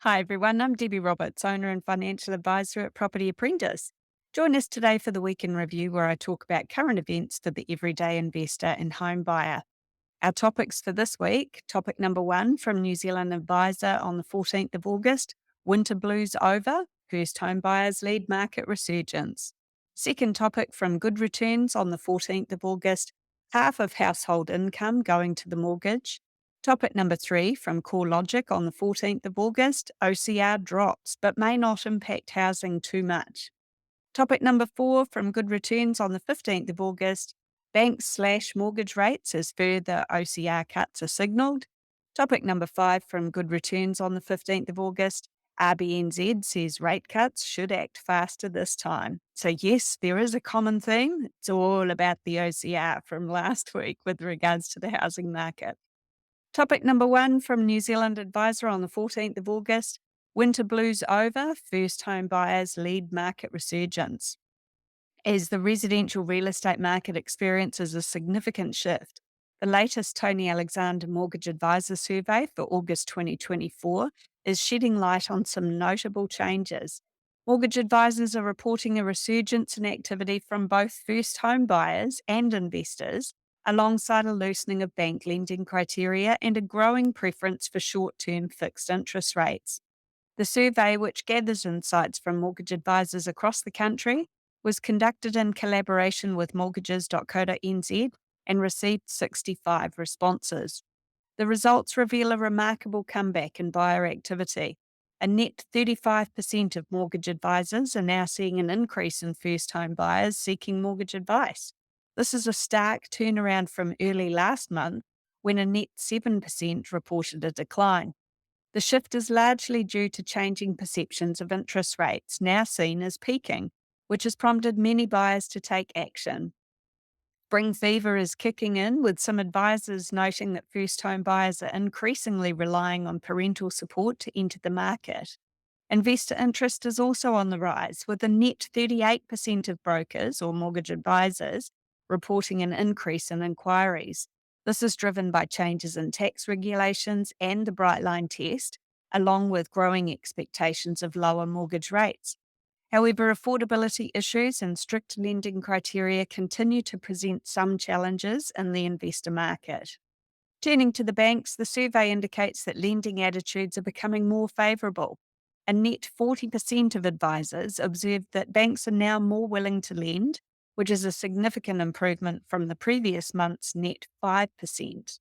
Hi everyone, I'm Debbie Roberts, owner and financial advisor at Property Apprentice. Join us today for the Week in Review, where I talk about current events for the everyday investor and home buyer. Our topics for this week: topic number one from New Zealand Advisor on the 14th of August, winter blues over, first home buyers lead market resurgence. Second topic from Good Returns on the 14th of August, half of household income going to the mortgage. Topic number three from CoreLogic on the 14th of August, OCR drops but may not impact housing too much. Topic number four from Good Returns on the 15th of August, banks/mortgage rates as further OCR cuts are signalled. Topic number five from Good Returns on the 15th of August, RBNZ says rate cuts should act faster this time. So yes, there is a common theme. It's all about the OCR from last week with regards to the housing market. Topic number one from New Zealand Advisor on the 14th of August, winter blues over, first home buyers lead market resurgence. As the residential real estate market experiences a significant shift, the latest Tony Alexander Mortgage Advisor survey for August 2024 is shedding light on some notable changes. Mortgage advisors are reporting a resurgence in activity from both first home buyers and investors, alongside a loosening of bank lending criteria and a growing preference for short-term fixed interest rates. The survey, which gathers insights from mortgage advisors across the country, was conducted in collaboration with mortgages.co.nz and received 65 responses. The results reveal a remarkable comeback in buyer activity. A net 35% of mortgage advisors are now seeing an increase in first home buyers seeking mortgage advice. This is a stark turnaround from early last month, when a net 7% reported a decline. The shift is largely due to changing perceptions of interest rates, now seen as peaking, which has prompted many buyers to take action. Spring fever is kicking in, with some advisors noting that first home buyers are increasingly relying on parental support to enter the market. Investor interest is also on the rise, with a net 38% of brokers or mortgage advisors reporting an increase in inquiries. This is driven by changes in tax regulations and the Bright Line test, along with growing expectations of lower mortgage rates. However, affordability issues and strict lending criteria continue to present some challenges in the investor market. Turning to the banks, the survey indicates that lending attitudes are becoming more favourable. A net 40% of advisors observed that banks are now more willing to lend, which is a significant improvement from the previous month's net 5%.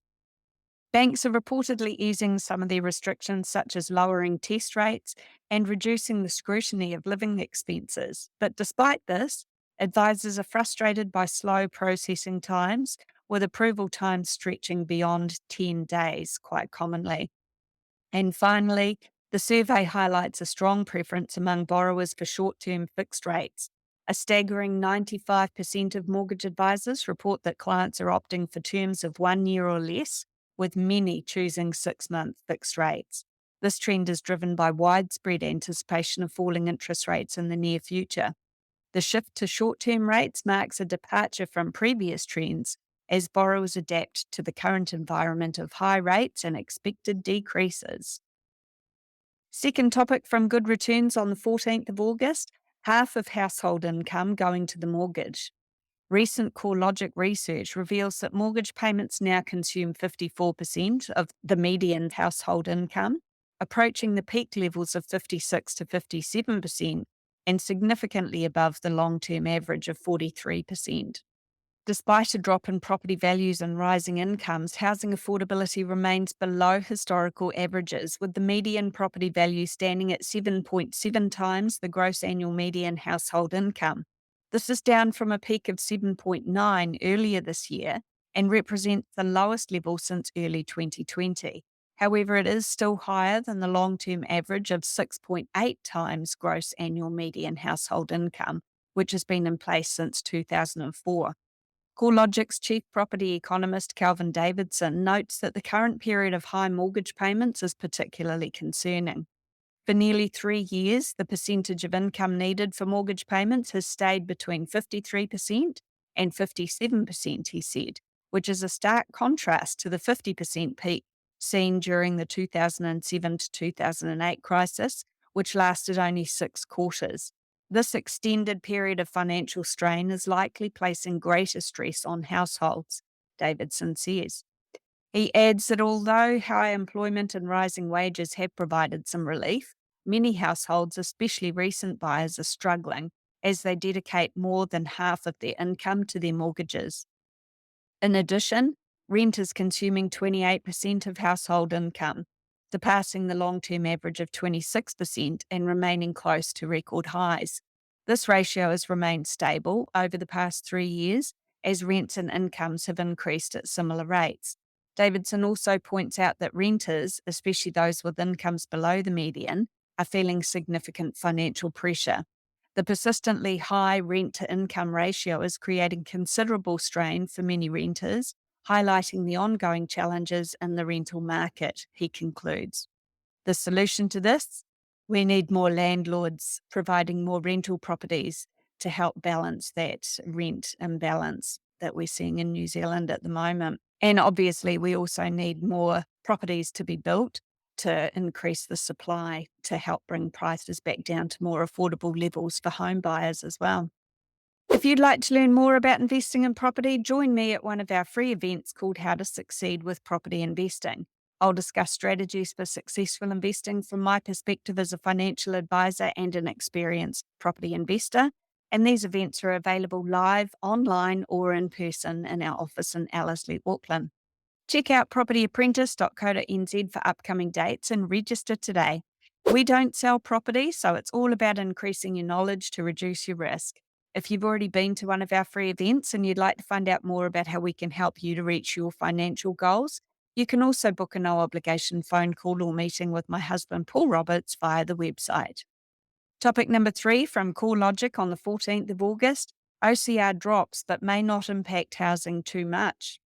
Banks are reportedly easing some of their restrictions, such as lowering test rates and reducing the scrutiny of living expenses. But despite this, advisors are frustrated by slow processing times, with approval times stretching beyond 10 days quite commonly. And finally, the survey highlights a strong preference among borrowers for short-term fixed rates. A staggering 95% of mortgage advisors report that clients are opting for terms of 1 year or less, with many choosing 6-month fixed rates. This trend is driven by widespread anticipation of falling interest rates in the near future. The shift to short-term rates marks a departure from previous trends as borrowers adapt to the current environment of high rates and expected decreases. Second topic from Good Returns on the 14th of August, half of household income going to the mortgage. Recent CoreLogic research reveals that mortgage payments now consume 54% of the median household income, approaching the peak levels of 56 to 57% and significantly above the long-term average of 43%. Despite a drop in property values and rising incomes, housing affordability remains below historical averages, with the median property value standing at 7.7 times the gross annual median household income. This is down from a peak of 7.9 earlier this year and represents the lowest level since early 2020. However, it is still higher than the long-term average of 6.8 times gross annual median household income, which has been in place since 2004. CoreLogic's chief property economist Calvin Davidson notes that the current period of high mortgage payments is particularly concerning. For nearly 3 years, the percentage of income needed for mortgage payments has stayed between 53% and 57%, he said, which is a stark contrast to the 50% peak seen during the 2007 to 2008 crisis, which lasted only 6 quarters. This extended period of financial strain is likely placing greater stress on households, Davidson says. He adds that although high employment and rising wages have provided some relief, many households, especially recent buyers, are struggling as they dedicate more than half of their income to their mortgages. In addition, rent is consuming 28% of household income, surpassing the long-term average of 26% and remaining close to record highs. This ratio has remained stable over the past 3 years as rents and incomes have increased at similar rates. Davidson also points out that renters, especially those with incomes below the median, are feeling significant financial pressure. The persistently high rent-to-income ratio is creating considerable strain for many renters, highlighting the ongoing challenges in the rental market, he concludes. The solution to this? We need more landlords providing more rental properties to help balance that rent imbalance that we're seeing in New Zealand at the moment. And obviously, we also need more properties to be built to increase the supply to help bring prices back down to more affordable levels for home buyers as well. If you'd like to learn more about investing in property, join me at one of our free events called How to Succeed with Property Investing. I'll discuss strategies for successful investing from my perspective as a financial advisor and an experienced property investor. And these events are available live, online, or in person in our office in Ellerslie, Auckland. Check out propertyapprentice.co.nz for upcoming dates and register today. We don't sell property, so it's all about increasing your knowledge to reduce your risk. If you've already been to one of our free events and you'd like to find out more about how we can help you to reach your financial goals, you can also book a no obligation phone call or meeting with my husband, Paul Roberts, via the website. Topic number 3 from CoreLogic on the 14th of August, OCR drops but may not impact housing too much.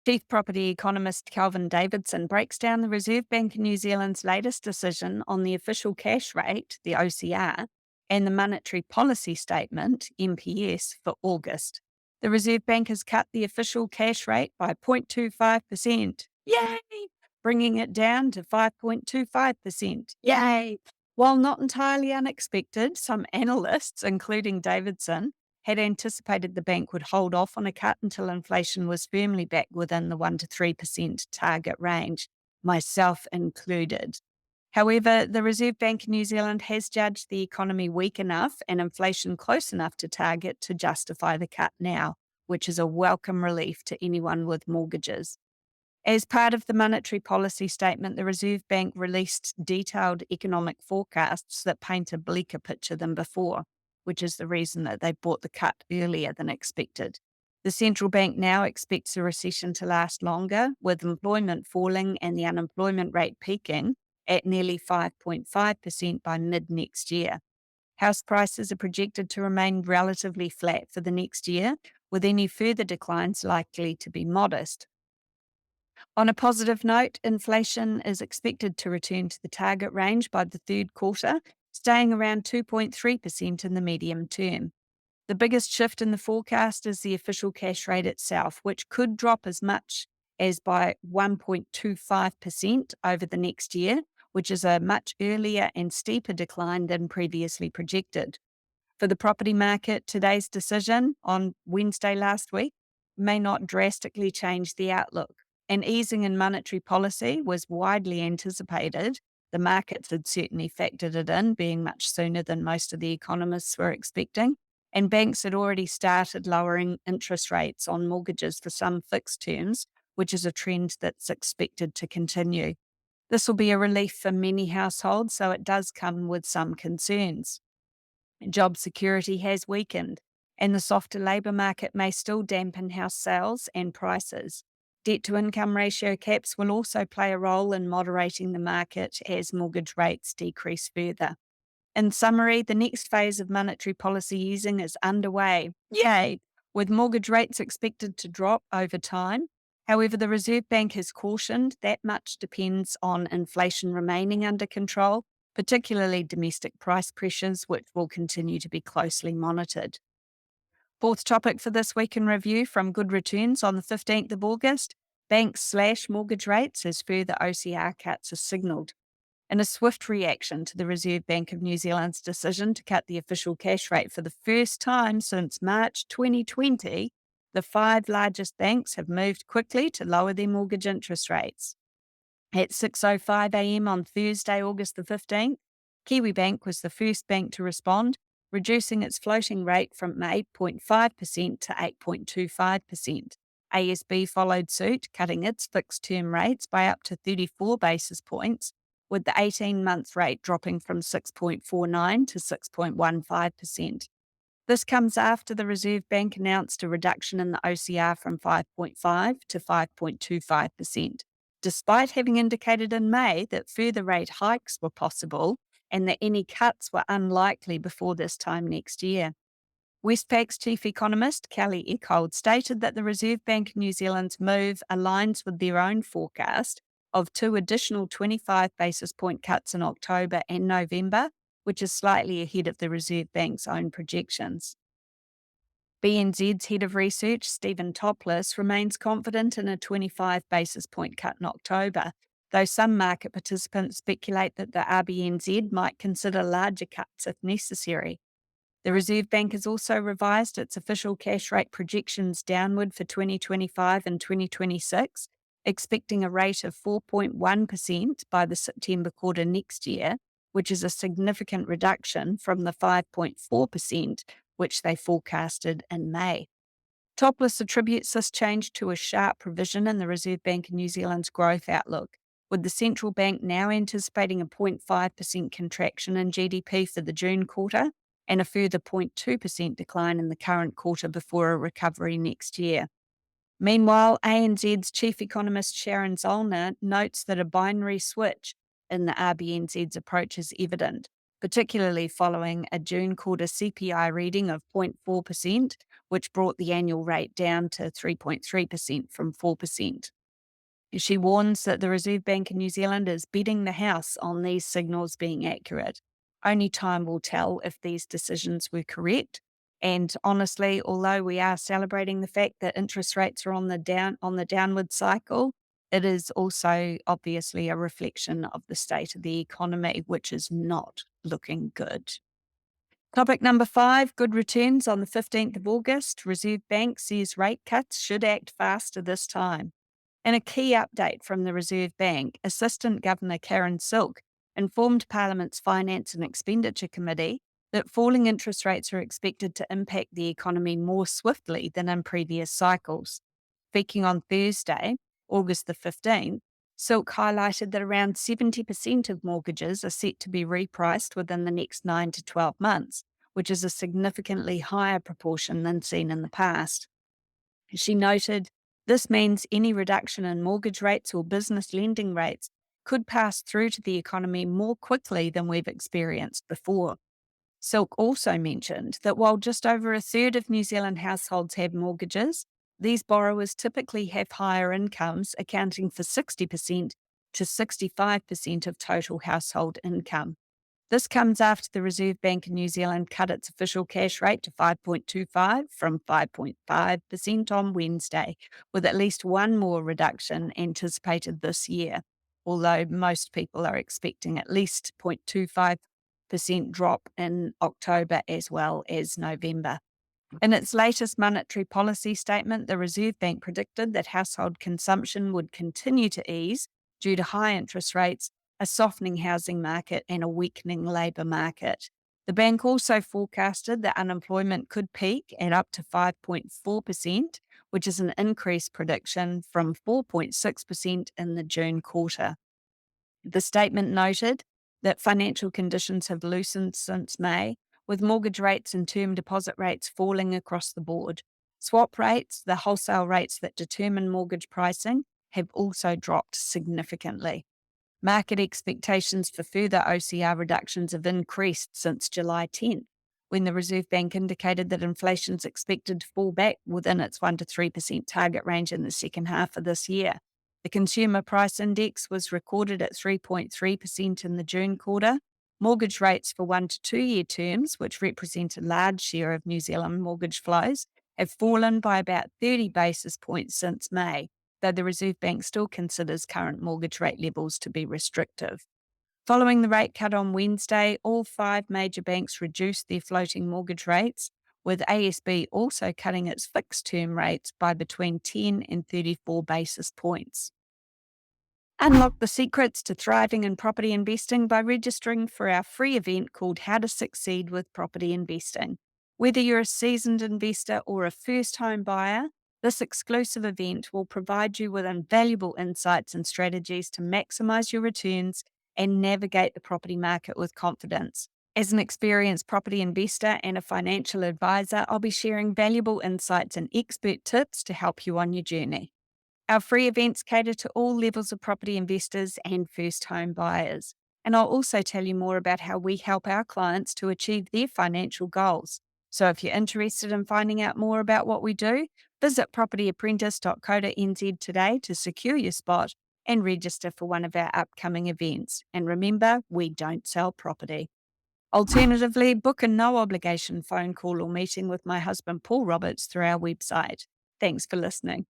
Chief Property Economist Kelvin Davidson breaks down the Reserve Bank of New Zealand's latest decision on the official cash rate, the OCR, and the Monetary Policy Statement, MPS, for August. The Reserve Bank has cut the official cash rate by 0.25%. Yay! Bringing it down to 5.25%. Yay! While not entirely unexpected, some analysts, including Davidson, had anticipated the bank would hold off on a cut until inflation was firmly back within the 1 to 3% target range, myself included. However, the Reserve Bank of New Zealand has judged the economy weak enough and inflation close enough to target to justify the cut now, which is a welcome relief to anyone with mortgages. As part of the monetary policy statement, the Reserve Bank released detailed economic forecasts that paint a bleaker picture than before, which is the reason that they brought the cut earlier than expected. The central bank now expects the recession to last longer, with employment falling and the unemployment rate peaking at nearly 5.5% by mid-next year. House prices are projected to remain relatively flat for the next year, with any further declines likely to be modest. On a positive note, inflation is expected to return to the target range by the third quarter, staying around 2.3% in the medium term. The biggest shift in the forecast is the official cash rate itself, which could drop as much as by 1.25% over the next year, which is a much earlier and steeper decline than previously projected. For the property market, today's decision on Wednesday last week may not drastically change the outlook. An easing in monetary policy was widely anticipated. The markets had certainly factored it in, being much sooner than most of the economists were expecting. And banks had already started lowering interest rates on mortgages for some fixed terms, which is a trend that's expected to continue. This will be a relief for many households, so it does come with some concerns. Job security has weakened, and the softer labour market may still dampen house sales and prices. Debt-to-income ratio caps will also play a role in moderating the market as mortgage rates decrease further. In summary, the next phase of monetary policy easing is underway. Yay! With mortgage rates expected to drop over time. However, the Reserve Bank has cautioned that much depends on inflation remaining under control, particularly domestic price pressures, which will continue to be closely monitored. Fourth topic for this week in review from Good Returns on the 15th of August, banks slash mortgage rates as further OCR cuts are signalled. In a swift reaction to the Reserve Bank of New Zealand's decision to cut the official cash rate for the first time since March 2020, the five largest banks have moved quickly to lower their mortgage interest rates. At 6:05 a.m. on Thursday, August the 15th, Kiwibank was the first bank to respond, reducing its floating rate from 8.5% to 8.25%. ASB followed suit, cutting its fixed term rates by up to 34 basis points, with the 18-month rate dropping from 6.49 to 6.15%. This comes after the Reserve Bank announced a reduction in the OCR from 5.5 to 5.25%, despite having indicated in May that further rate hikes were possible and that any cuts were unlikely before this time next year. Westpac's chief economist, Kelly Eckhold, stated that the Reserve Bank of New Zealand's move aligns with their own forecast of 2 additional 25 basis point cuts in October and November, which is slightly ahead of the Reserve Bank's own projections. BNZ's head of research, Stephen Topless, remains confident in a 25 basis point cut in October, though some market participants speculate that the RBNZ might consider larger cuts if necessary. The Reserve Bank has also revised its official cash rate projections downward for 2025 and 2026, expecting a rate of 4.1% by the September quarter next year, which is a significant reduction from the 5.4% which they forecasted in May. Topless attributes this change to a sharp revision in the Reserve Bank of New Zealand's growth outlook, with the central bank now anticipating a 0.5% contraction in GDP for the June quarter and a further 0.2% decline in the current quarter before a recovery next year. Meanwhile, ANZ's chief economist Sharon Zollner notes that a binary switch in the RBNZ's approach is evident, particularly following a June quarter CPI reading of 0.4%, which brought the annual rate down to 3.3% from 4%. She warns that the Reserve Bank of New Zealand is betting the house on these signals being accurate. Only time will tell if these decisions were correct. And honestly, although we are celebrating the fact that interest rates are on the downward cycle, it is also obviously a reflection of the state of the economy, which is not looking good. Topic number 5, good returns on the 15th of August. Reserve Bank says rate cuts should act faster this time. In a key update from the Reserve Bank, Assistant Governor Karen Silk informed Parliament's Finance and Expenditure Committee that falling interest rates are expected to impact the economy more swiftly than in previous cycles. Speaking on Thursday, August the 15th, Silk highlighted that around 70% of mortgages are set to be repriced within the next 9 to 12 months, which is a significantly higher proportion than seen in the past. She noted, this means any reduction in mortgage rates or business lending rates could pass through to the economy more quickly than we've experienced before. Silk also mentioned that while just over a third of New Zealand households have mortgages, these borrowers typically have higher incomes, accounting for 60% to 65% of total household income. This comes after the Reserve Bank of New Zealand cut its official cash rate to 5.25 from 5.5% on Wednesday, with at least one more reduction anticipated this year, although most people are expecting at least 0.25% drop in October as well as November. In its latest monetary policy statement, the Reserve Bank predicted that household consumption would continue to ease due to high interest rates, a softening housing market, and a weakening labour market. The bank also forecasted that unemployment could peak at up to 5.4%, which is an increased prediction from 4.6% in the June quarter. The statement noted that financial conditions have loosened since May, with mortgage rates and term deposit rates falling across the board. Swap rates, the wholesale rates that determine mortgage pricing, have also dropped significantly. Market expectations for further OCR reductions have increased since July 10th, when the Reserve Bank indicated that inflation is expected to fall back within its 1 to 3% target range in the second half of this year. The Consumer Price Index was recorded at 3.3% in the June quarter. Mortgage rates for 1 to 2 year terms, which represent a large share of New Zealand mortgage flows, have fallen by about 30 basis points since May, though the Reserve Bank still considers current mortgage rate levels to be restrictive. Following the rate cut on Wednesday, all five major banks reduced their floating mortgage rates, with ASB also cutting its fixed term rates by between 10 and 34 basis points. Unlock the secrets to thriving in property investing by registering for our free event called How to Succeed with Property Investing. Whether you're a seasoned investor or a first home buyer, this exclusive event will provide you with invaluable insights and strategies to maximize your returns and navigate the property market with confidence. As an experienced property investor and a financial advisor, I'll be sharing valuable insights and expert tips to help you on your journey. Our free events cater to all levels of property investors and first home buyers. And I'll also tell you more about how we help our clients to achieve their financial goals. So if you're interested in finding out more about what we do, visit propertyapprentice.co.nz today to secure your spot and register for one of our upcoming events. And remember, we don't sell property. Alternatively, book a no obligation phone call or meeting with my husband, Paul Roberts, through our website. Thanks for listening.